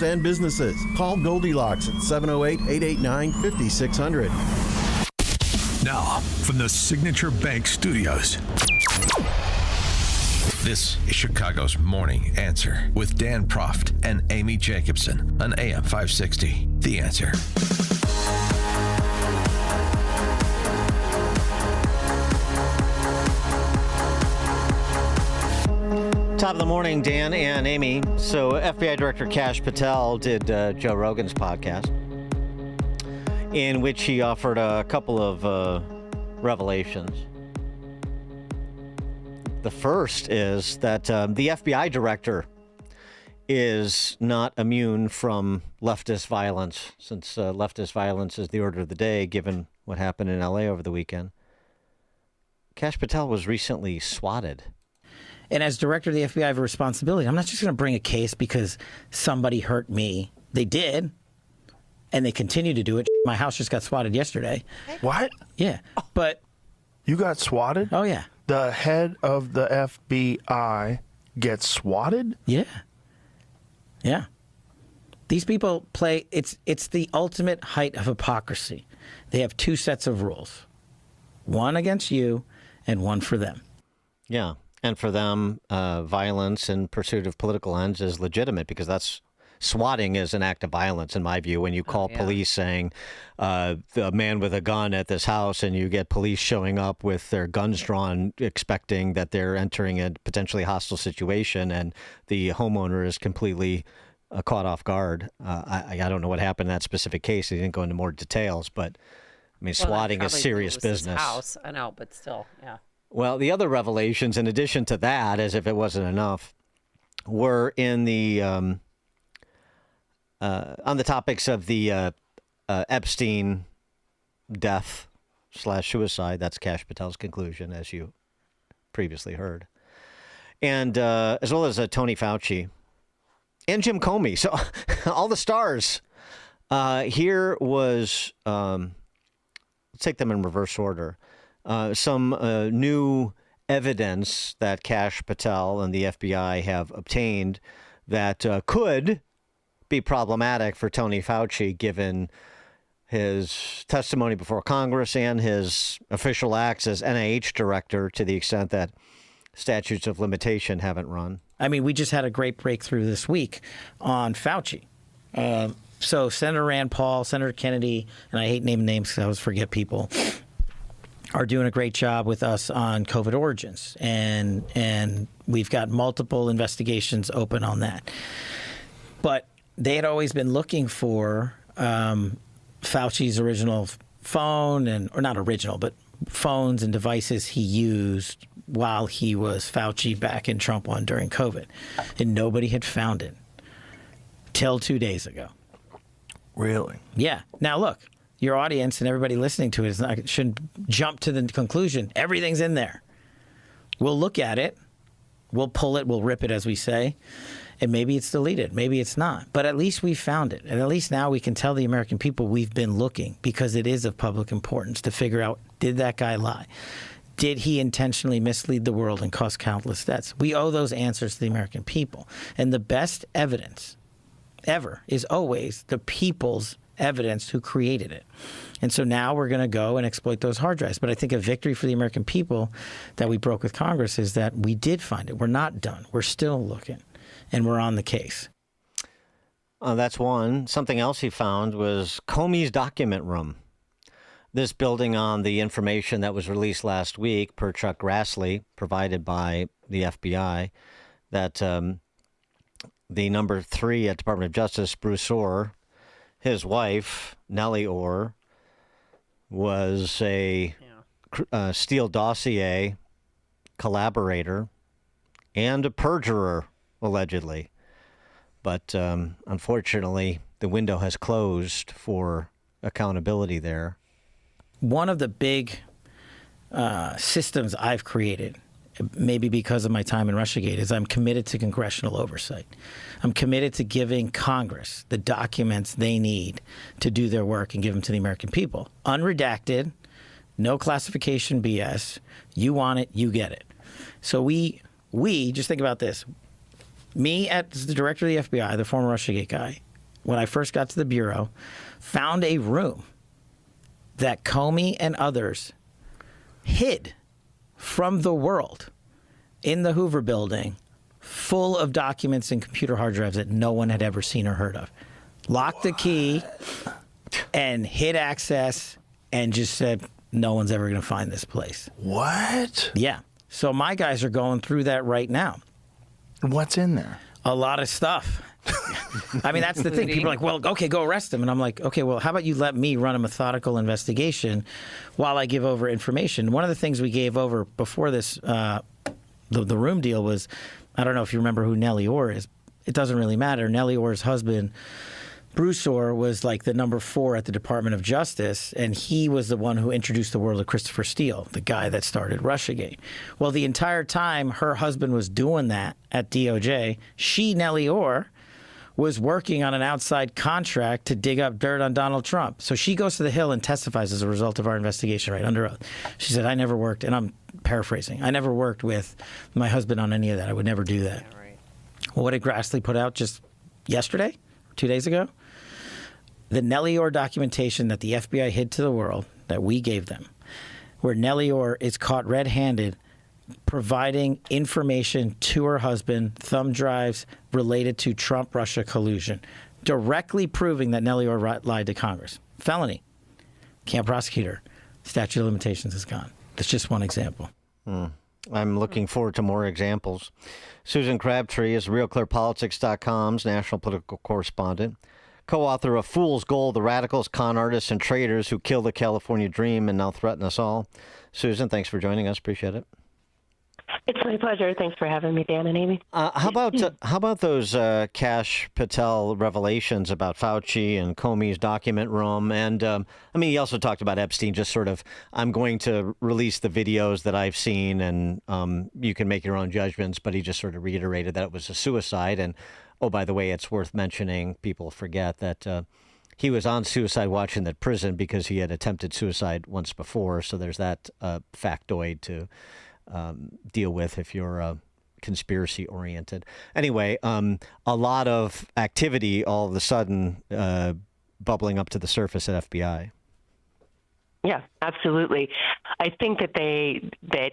and businesses. Call Goldilocks at 708-889-5600. Now, from the Signature Bank Studios, this is Chicago's Morning Answer with Dan Proft and Amy Jacobson on AM 560. The Answer. Top of the morning, Dan and Amy. So FBI Director Kash Patel did Joe Rogan's podcast, in which he offered a couple of revelations. The first is that the FBI director is not immune from leftist violence, since leftist violence is the order of the day, given what happened in L.A. over the weekend. Kash Patel was recently swatted. And as director of the FBI, I have a responsibility. I'm not just going to bring a case because somebody hurt me. They did, and they continue to do it. My house just got swatted yesterday. What? Yeah, but... You got swatted? Oh, yeah. The head of the FBI gets swatted? Yeah. Yeah. These people play... It's the ultimate height of hypocrisy. They have two sets of rules. One against you and one for them. Yeah. And for them, violence in pursuit of political ends is legitimate, because that's swatting is an act of violence, in my view. When you call police saying the man with a gun at this house, and you get police showing up with their guns drawn, expecting that they're entering a potentially hostile situation, and the homeowner is completely caught off guard. I don't know what happened in that specific case. He didn't go into more details, but I mean, swatting is serious business. House, I know, but still, yeah. Well, the other revelations, in addition to that, as if it wasn't enough, were in the on the topics of the Epstein death / suicide. That's Kash Patel's conclusion, as you previously heard, and as well as Tony Fauci and Jim Comey. So all the stars. Here was let's take them in reverse order. Some new evidence that Kash Patel and the FBI have obtained that could be problematic for Tony Fauci, given his testimony before Congress and his official acts as NIH director, to the extent that statutes of limitation haven't run. I mean, we just had a great breakthrough this week on Fauci. So Senator Rand Paul, Senator Kennedy, and I hate naming names because I always forget people, are doing a great job with us on COVID origins. And we've got multiple investigations open on that. But they had always been looking for Fauci's original phone, or not original, but phones and devices he used while he was Fauci back in Trump 1 during COVID. And nobody had found it till 2 days ago. Really? Yeah. Now, look. Your audience and everybody listening to it shouldn't jump to the conclusion everything's in there. We'll look at it. We'll pull it. We'll rip it, as we say. And maybe it's deleted. Maybe it's not. But at least we found it. And at least now we can tell the American people we've been looking, because it is of public importance to figure out, did that guy lie? Did he intentionally mislead the world and cause countless deaths? We owe those answers to the American people. And the best evidence ever is always the people's evidence who created it. And so now we're going to go and exploit those hard drives. But I think a victory for the American people that we broke with Congress is that we did find it. We're not done. We're still looking, and we're on the case. That's one. Something else he found was Comey's document room. This building on the information that was released last week per Chuck Grassley, provided by the FBI, that the number 3 at Department of Justice, Bruce Orr, his wife, Nellie Orr, was a Steele dossier collaborator and a perjurer, allegedly. But unfortunately, the window has closed for accountability there. One of the big systems I've created, maybe because of my time in Russiagate, is I'm committed to congressional oversight. I'm committed to giving Congress the documents they need to do their work and give them to the American people. Unredacted, no classification BS. You want it, you get it. So we just think about this. Me, as the director of the FBI, the former Russiagate guy, when I first got to the Bureau, found a room that Comey and others hid from the world in the Hoover Building, full of documents and computer hard drives that no one had ever seen or heard of. Locked the key and hid access and just said, no one's ever going to find this place. What? Yeah. So my guys are going through that right now. What's in there? A lot of stuff. I mean, that's the thing. People are like, well, okay, go arrest him. And I'm like, okay, well, how about you let me run a methodical investigation while I give over information? One of the things we gave over before this, the room deal was, I don't know if you remember who Nellie Orr is. It doesn't really matter. Nellie Orr's husband, Bruce Orr, was like the number 4 at the Department of Justice, and he was the one who introduced the world of Christopher Steele, the guy that started Russiagate. Well, the entire time her husband was doing that at DOJ, she, Nellie Orr, was working on an outside contract to dig up dirt on Donald Trump. So she goes to the Hill and testifies as a result of our investigation, right, under oath. She said, I never worked, and I'm paraphrasing, I never worked with my husband on any of that. I would never do that. Yeah, right. Well, what did Grassley put out just yesterday, 2 days ago? The Nellie Orr documentation that the FBI hid to the world, that we gave them, where Nellie Orr is caught red-handed providing information to her husband, thumb drives related to Trump-Russia collusion, directly proving that Nellie Orr lied to Congress. Felony. Can't prosecute her. Statute of limitations is gone. That's just one example. I'm looking forward to more examples. Susan Crabtree is RealClearPolitics.com's national political correspondent, co-author of Fool's Gold, The Radicals, Con Artists, and Traitors Who Killed the California Dream and Now Threaten Us All. Susan, thanks for joining us. Appreciate it. It's my pleasure. Thanks for having me, Dan and Amy. How about those Kash Patel revelations about Fauci and Comey's document room? And I mean, he also talked about Epstein, just sort of, I'm going to release the videos that I've seen and you can make your own judgments. But he just sort of reiterated that it was a suicide. And oh, by the way, it's worth mentioning, people forget that he was on suicide watch in the prison because he had attempted suicide once before. So there's that factoid to deal with if you're conspiracy oriented. Anyway, a lot of activity all of a sudden bubbling up to the surface at FBI. Yeah, absolutely. I think that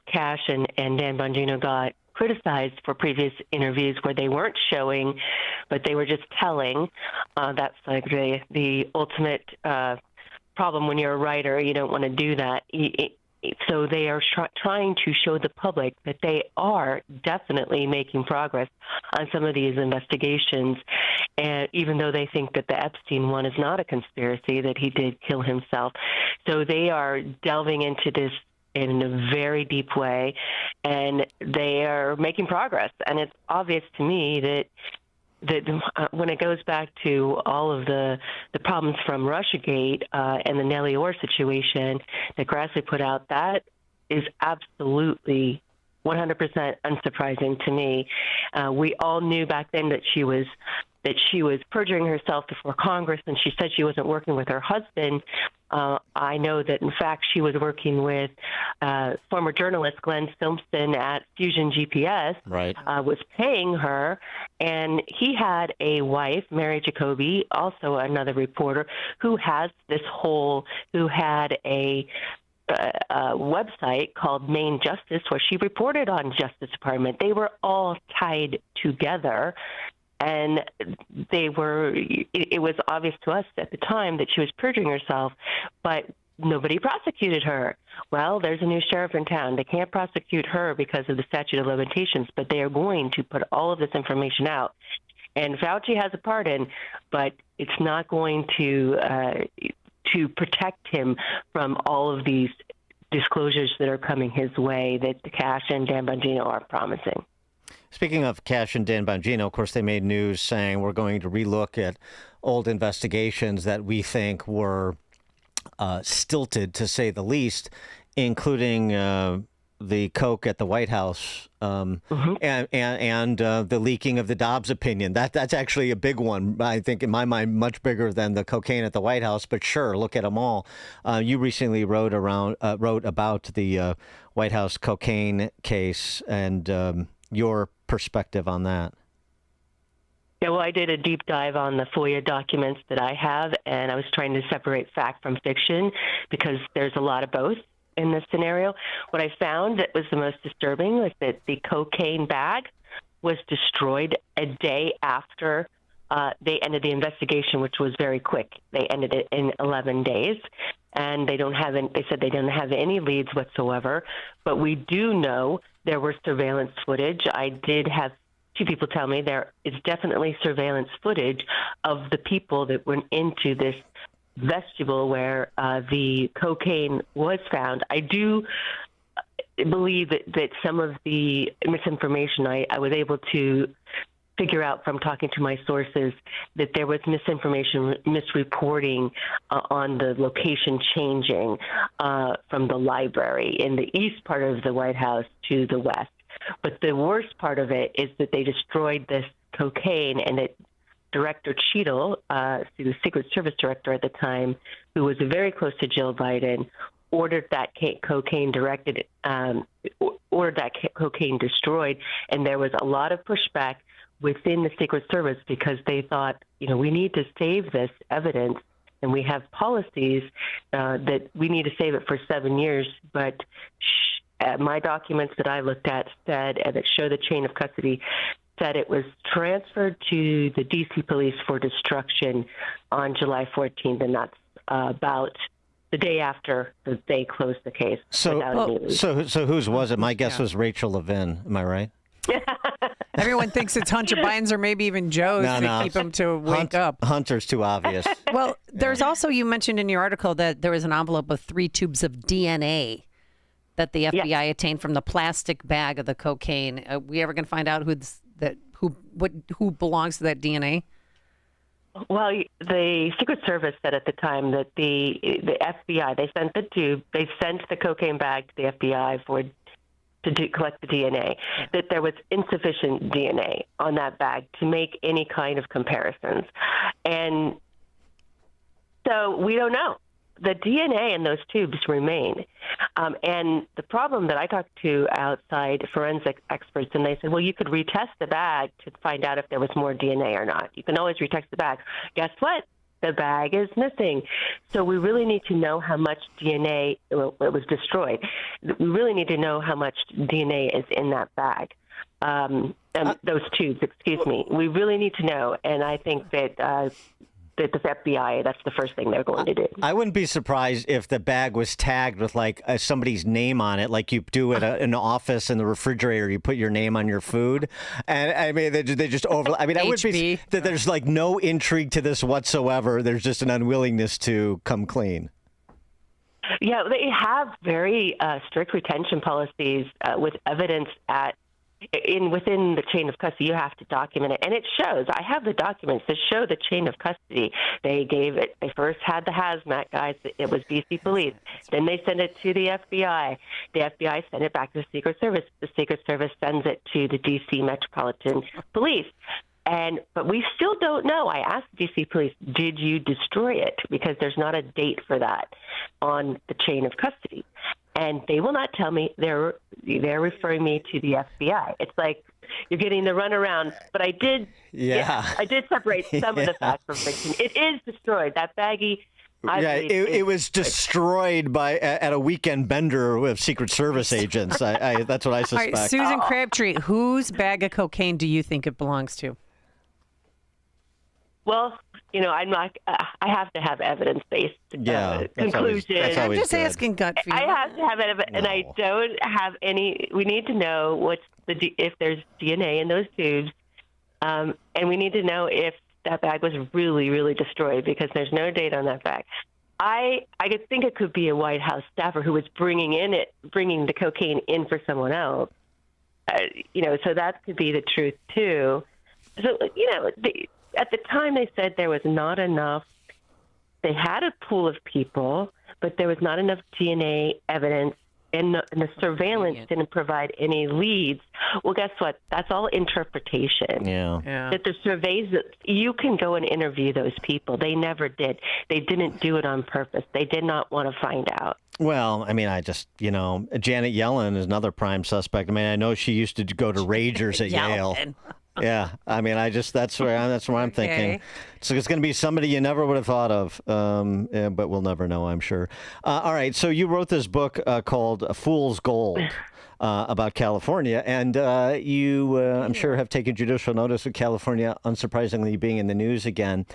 Kash and Dan Bongino got criticized for previous interviews where they weren't showing, but they were just telling. That's like the ultimate problem when you're a writer. You don't want to do that. So they are trying to show the public that they are definitely making progress on some of these investigations. And even though they think that the Epstein one is not a conspiracy, that he did kill himself. So they are delving into this in a very deep way, and they are making progress. And it's obvious to me that when it goes back to all of the problems from Russiagate and the Nellie Orr situation that Grassley put out, that is absolutely 100% unsurprising to me. We all knew back then that she was perjuring herself before Congress, and she said she wasn't working with her husband. I know that, in fact, she was working with former journalist Glenn Simpson at Fusion GPS, right. Was paying her, and he had a wife, Mary Jacoby, also another reporter, who had a website called Main Justice, where she reported on Justice Department. They were all tied together. And it was obvious to us at the time that she was perjuring herself, but nobody prosecuted her. Well, there's a new sheriff in town. They can't prosecute her because of the statute of limitations, but they are going to put all of this information out. And Fauci has a pardon, but it's not going to protect him from all of these disclosures that are coming his way that Kash and Dan Bongino are promising. Speaking of Kash and Dan Bongino, of course, they made news saying we're going to relook at old investigations that we think were stilted, to say the least, including the coke at the White House and the leaking of the Dobbs opinion. That's actually a big one, I think, in my mind, much bigger than the cocaine at the White House. But sure, look at them all. You recently wrote about the White House cocaine case and your perspective on that. Yeah, well, I did a deep dive on the FOIA documents that I have, and I was trying to separate fact from fiction because there's a lot of both in this scenario. What I found that was the most disturbing was that the cocaine bag was destroyed a day after they ended the investigation, which was very quick. They ended it in 11 days, and they said they didn't have any leads whatsoever. But we do know there were surveillance footage. I did have two people tell me there is definitely surveillance footage of the people that went into this vestibule where the cocaine was found. I do believe that some of the misinformation I was able to figure out from talking to my sources that there was misinformation, misreporting on the location changing from the library in the east part of the White House to the west. But the worst part of it is that they destroyed this cocaine, and that Director Cheadle, the Secret Service director at the time, who was very close to Jill Biden, ordered that cocaine destroyed, and there was a lot of pushback within the Secret Service because they thought, we need to save this evidence, and we have policies that we need to save it for 7 years. But my documents that I looked at said, and that show the chain of custody, said it was transferred to the D.C. police for destruction on July 14th, and that's about the day after they closed the case. So whose was it? My guess was Rachel Levin. Am I right? Everyone thinks it's Hunter Biden's or maybe even Joe's to keep him to wake up. Hunter's too obvious. Well, there's also, you mentioned in your article that there was an envelope of 3 tubes of DNA that the FBI attained from the plastic bag of the cocaine. Are we ever going to find out who belongs to that DNA? Well, the Secret Service said at the time that the FBI, they sent the cocaine bag to the FBI to collect the DNA, that there was insufficient DNA on that bag to make any kind of comparisons. And so we don't know. The DNA in those tubes remain. And the problem that I talked to outside forensic experts, and they said, well, you could retest the bag to find out if there was more DNA or not. You can always retest the bag. Guess what? The bag is missing. So we really need to know how much DNA, it was destroyed. We really need to know how much DNA is in that bag. Those tubes, excuse me. We really need to know. And I think that the FBI, that's the first thing they're going to do. I wouldn't be surprised if the bag was tagged with somebody's name on it, like you do at an office in the refrigerator. You put your name on your food, and I mean they just over. I mean, I would be that there's no intrigue to this whatsoever. There's just an unwillingness to come clean. Yeah, they have very strict retention policies with evidence within the chain of custody. You have to document it, and it shows. I have the documents that show the chain of custody. They first had the hazmat guys. It was BC Police. Then they send it to the FBI. The FBI sent it back to the Secret Service. The Secret Service sends it to the DC Metropolitan Police. But we still don't know. I asked DC Police, did you destroy it? Because there's not a date for that on the chain of custody. And they will not tell me. They're referring me to the FBI. It's like you're getting the runaround. But I did, I did separate some of the facts from fiction. It is destroyed. That baggie. It was destroyed at a weekend bender with Secret Service agents. That's what I suspect. All right, Susan Crabtree, whose bag of cocaine do you think it belongs to? Well, I'm not. I have to have evidence-based conclusion. I'm just asking gut feeling. I have to have it, and I don't have any. We need to know if there's DNA in those tubes, and we need to know if that bag was really, really destroyed because there's no date on that bag. I could think it could be a White House staffer who was bringing the cocaine in for someone else. So that could be the truth too. So at the time, they said there was not enough. They had a pool of people, but there was not enough DNA evidence, and the surveillance didn't provide any leads. Well, guess what? That's all interpretation. Yeah. That the surveys, you can go and interview those people. They never did. They didn't do it on purpose. They did not want to find out. Well, I mean, Janet Yellen is another prime suspect. I mean, I know she used to go to Ragers at Yale. Yeah, I mean, that's where I'm thinking. Okay. So it's going to be somebody you never would have thought of, but we'll never know, I'm sure. All right, so you wrote this book called Fool's Gold about California, and you, I'm sure, have taken judicial notice of California, unsurprisingly, being in the news again.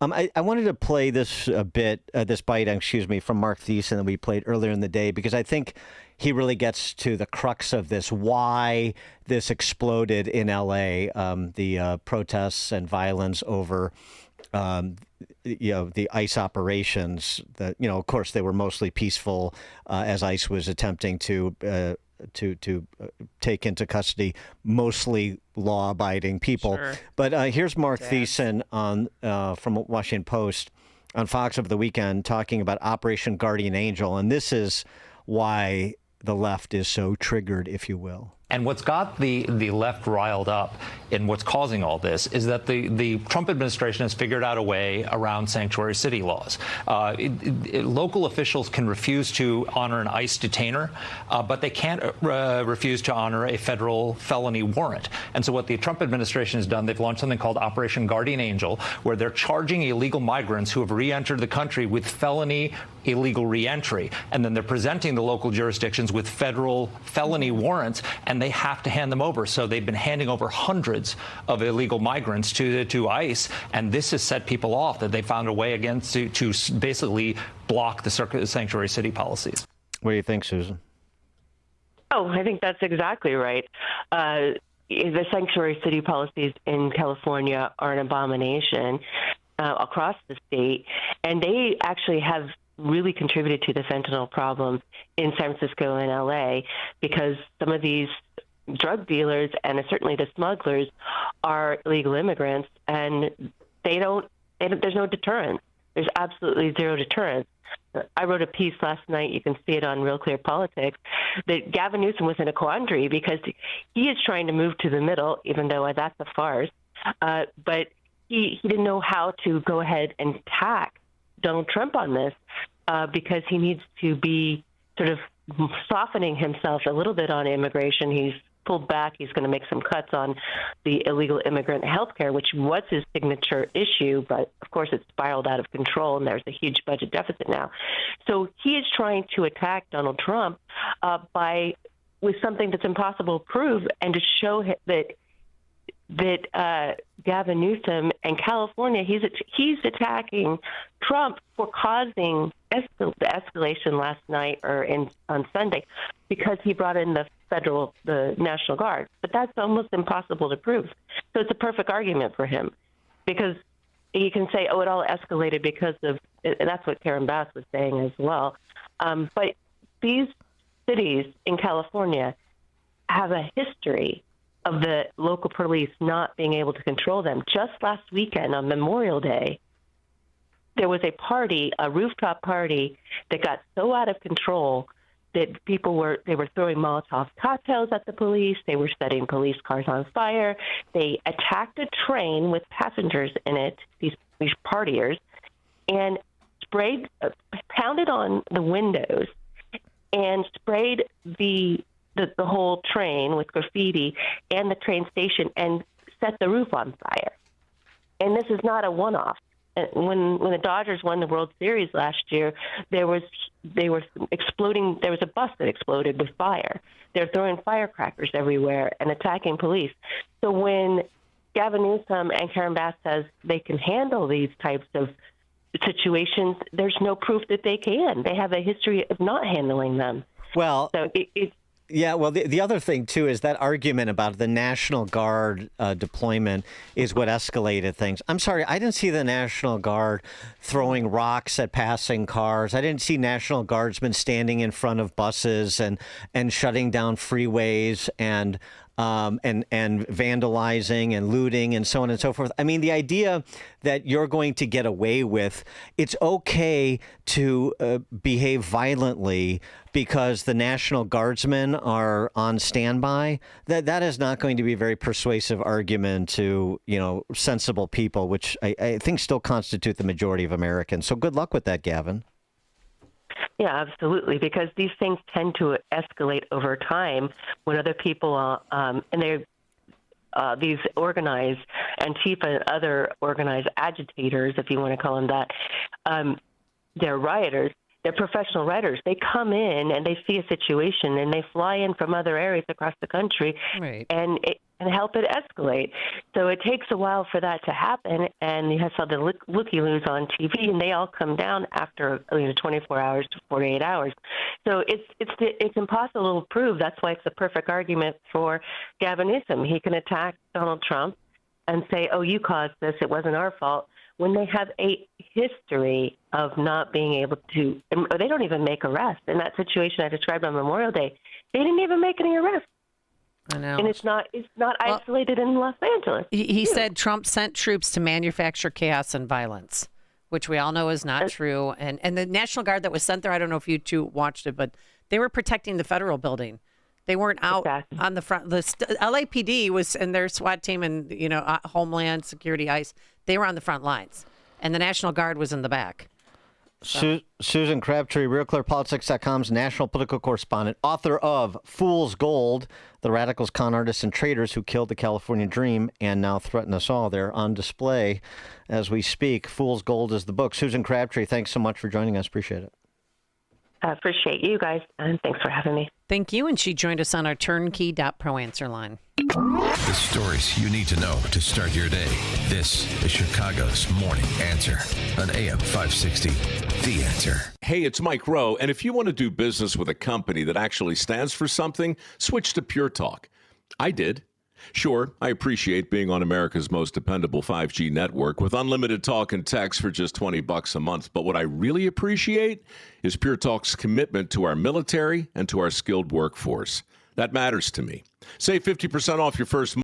I wanted to play this bite, from Mark Thiessen that we played earlier in the day, because I think he really gets to the crux of this, why this exploded in L.A., the protests and violence over, the ICE operations. That, of course, they were mostly peaceful as ICE was attempting to take into custody mostly law-abiding people. Sure. But here's Mark Thiessen from Washington Post on Fox over the weekend talking about Operation Guardian Angel, and this is why the left is so triggered, if you will. And what's got the left riled up in what's causing all this is that the Trump administration has figured out a way around sanctuary city laws. Local officials can refuse to honor an ICE detainer, but they can't refuse to honor a federal felony warrant. And so what the Trump administration has done, they've launched something called Operation Guardian Angel, where they're charging illegal migrants who have re-entered the country with felony illegal re-entry. And then they're presenting the local jurisdictions with federal felony warrants, and they have to hand them over. So they've been handing over hundreds of illegal migrants to ICE, and this has set people off, that they found a way again to basically block the sanctuary city policies. What do you think, Susan? Oh, I think that's exactly right. The sanctuary city policies in California are an abomination across the state, and they actually have really contributed to the fentanyl problem in San Francisco and LA, because some of these drug dealers and certainly the smugglers are illegal immigrants, and there's no deterrence. There's absolutely zero deterrence. I wrote a piece last night, you can see it on Real Clear Politics, that Gavin Newsom was in a quandary because he is trying to move to the middle, even though that's a farce, but he didn't know how to go ahead and attack Donald Trump on this, because he needs to be sort of softening himself a little bit on immigration. He's pulled back. He's going to make some cuts on the illegal immigrant health care, which was his signature issue, but of course it's spiraled out of control, and there's a huge budget deficit now. So he is trying to attack Donald Trump with something that's impossible to prove, and to show that Gavin Newsom and California, he's attacking Trump for causing the escalation last night on Sunday, because he brought in the National Guard. But that's almost impossible to prove. So it's a perfect argument for him, because he can say, oh, it all escalated because of, and that's what Karen Bass was saying as well. But these cities in California have a history of the local police not being able to control them. Just last weekend on Memorial Day, there was a rooftop party that got so out of control that they were throwing Molotov cocktails at the police. They were setting police cars on fire. They attacked a train with passengers in it, these partiers, and pounded on the windows and sprayed the whole train with graffiti and the train station, and set the roof on fire. And this is not a one-off. When the Dodgers won the World Series last year, they were exploding. There was a bus that exploded with fire. They're throwing firecrackers everywhere and attacking police. So when Gavin Newsom and Karen Bass says they can handle these types of situations, there's no proof that they can. They have a history of not handling them. Well, so it's. Yeah, well, the other thing, too, is that argument about the National Guard deployment is what escalated things. I'm sorry, I didn't see the National Guard throwing rocks at passing cars. I didn't see National Guardsmen standing in front of buses and shutting down freeways and vandalizing and looting and so on and so forth. I mean, the idea that you're going to get away with, it's okay to behave violently because the National Guardsmen are on standby, that is not going to be a very persuasive argument to, sensible people, which I think still constitute the majority of Americans. So good luck with that, Gavin. Yeah, absolutely, because these things tend to escalate over time when other people, and these organized Antifa and other organized agitators, if you want to call them that, they're rioters. They're professional writers. They come in and they see a situation and they fly in from other areas across the country and help it escalate. So it takes a while for that to happen. And you saw the looky-loos on TV, and they all come down after 24 hours to 48 hours. So it's impossible to prove. That's why it's the perfect argument for Gavin Newsom. He can attack Donald Trump and say, "Oh, you caused this. It wasn't our fault." When they have a history of not being able to, or they don't even make arrests. In that situation I described on Memorial Day, they didn't even make any arrests. I know. And it's not isolated in Los Angeles. He said Trump sent troops to manufacture chaos and violence, which we all know is not true. And the National Guard that was sent there, I don't know if you two watched it, but they were protecting the federal building. They weren't out on the front. The LAPD was, and their SWAT team and, Homeland Security, ICE, they were on the front lines. And the National Guard was in the back. Susan Crabtree, RealClearPolitics.com's national political correspondent, author of Fool's Gold, The Radicals, Con Artists, and Traitors Who Killed the California Dream and Now Threaten Us All. They're on display as we speak. Fool's Gold is the book. Susan Crabtree, thanks so much for joining us. Appreciate it. I appreciate you guys, and thanks for having me. Thank you. And she joined us on our turnkey.pro answer line. The stories you need to know to start your day. This is Chicago's Morning Answer on AM 560. The Answer. Hey, it's Mike Rowe, and if you want to do business with a company that actually stands for something, switch to Pure Talk. I did. Sure, I appreciate being on America's most dependable 5G network with unlimited talk and text for just $20 a month. But what I really appreciate is Pure Talk's commitment to our military and to our skilled workforce. That matters to me. Save 50% off your first month.